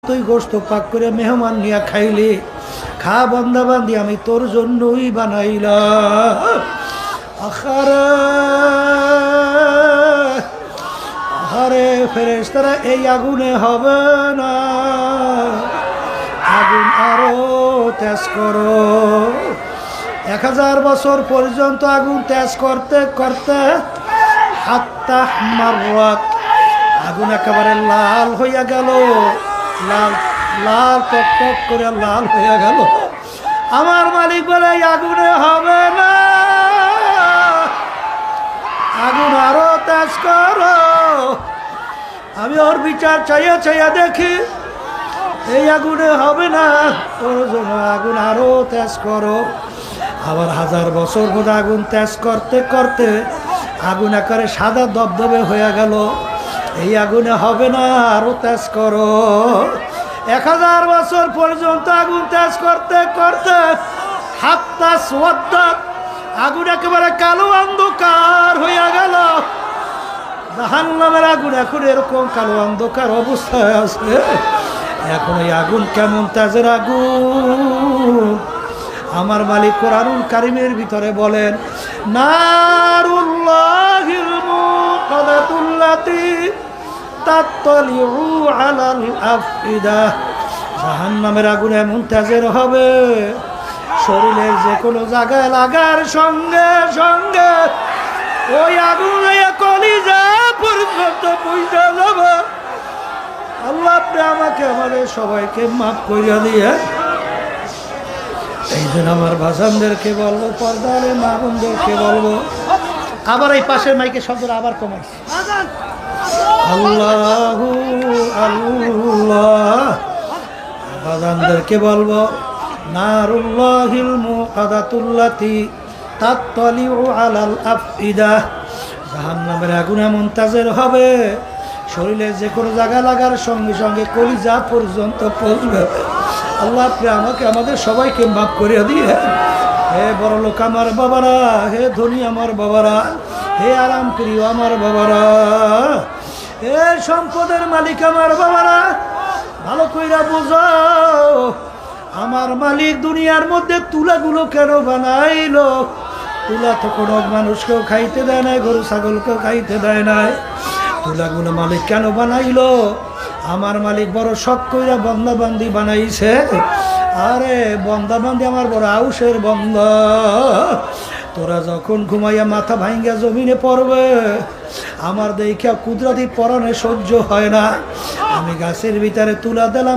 তুই গোশত পাক করে মেহমান নিয়ে খাইলি, খা বান্দা বান্দি, আমি তোর জন্যই বানাইলাম। আখারে আরে ফেরেশতারা, এই আগুনে হবে না, আগুন আরো তেজ করো। 1000 বছর পর্যন্ত আগুন তেজ করতে করতে হাত্তা মাররাত, আগুন একেবারে লাল হইয়া গেল, লাল লাল টক টক করে লাল হইয়া গেল। আমার মালিক বলে এই আগুনে হবে না, আগুন আরো তেজ করো। আমি ওর বিচার চাইয়া চাইয়া দেখি এই আগুনে হবে না, ওর জন্য আগুন আরো তেজ করো। আবার 1000 বছর পর আগুন তেজ করতে করতে আগুন আকারে সাদা দবদবে হয়ে গেল। এই আগুনে হবে না, আরো তেজ করো। 1000 বছর পর্যন্ত আগুন তেজ করতে করতে হাত্তা সোয়াদ্দাত, আগুন একেবারে কালো অন্ধকার হইয়া গেল। জাহান্নামের আগুন এখন এরকম কালো অন্ধকার অবস্থায় আছে। এখন এই আগুন কেমন তেজের আগুন! আমার মালিক কোরআনুল কারীমের ভিতরে বলেন, নারুল্লাহিল মুকাদাতুল্লাতী তাত্তালিউ আলাল আফইদা, জাহান্নামের আগুন এমন তেজের হবে, শরীরের যে কোনো জায়গায় লাগার সঙ্গে সঙ্গে ওই আগুন কলিজা পর্যন্ত পৌঁছে যাবে। আল্লাহ আপনি আমাকে আমাদের সবাইকে মাফ করিয়া দিয়ে। এই জন্য আমার ভাষানদেরকে বলবো, পর্দারে মা বোনদেরকে বলবো, আবার এই পাশের মাইকে শব্দটা আবার কমাইছে, আল্লাহু আল্লাহ। ভাষানদেরকে বলবো, নারুল্লাহিল মুকাদাতুল্লাতী তাত্তালিউ আলাল আফইদা, জাহান্নামের আগুন এমন তেজের হবে, শরীরের যে কোনো জায়গা লাগার সঙ্গে সঙ্গে কলিজা পর্যন্ত পৌঁছবে। আল্লাহ আপনি আমাকে আমাদের সবাইকে মাফ করিয়া দিয়ে। হে বড় লোক আমার বাবারা, হে ধনী আমার বাবারা, হে আরাম প্রিয় আমার বাবারা, হে সম্পদের মালিক আমার বাবারা, ভালো কইরা বুঝাও আমার মালিক দুনিয়ার মধ্যে তুলাগুলো কেন বানাইলো? তুলা তো কোনো মানুষকেও খাইতে দেয় নাই, গরু ছাগলকেও খাইতে দেয় নাই। তুলাগুলো মালিক কেন বানাইলো? আমার মালিক বড় শখ কইরা বন্দাবান্দি বানাইছে। আরে বন্দাবান্দি আমার বড় আউসের বন্দা। তোরা যখন ঘুমাইয়া মাথা ভাঙ্গা জমিনে পড়বে, আমার দেখা কুদরতি পরাণে সহ্য হয় না। আমি গাছের ভিতরে তুলা দিলাম,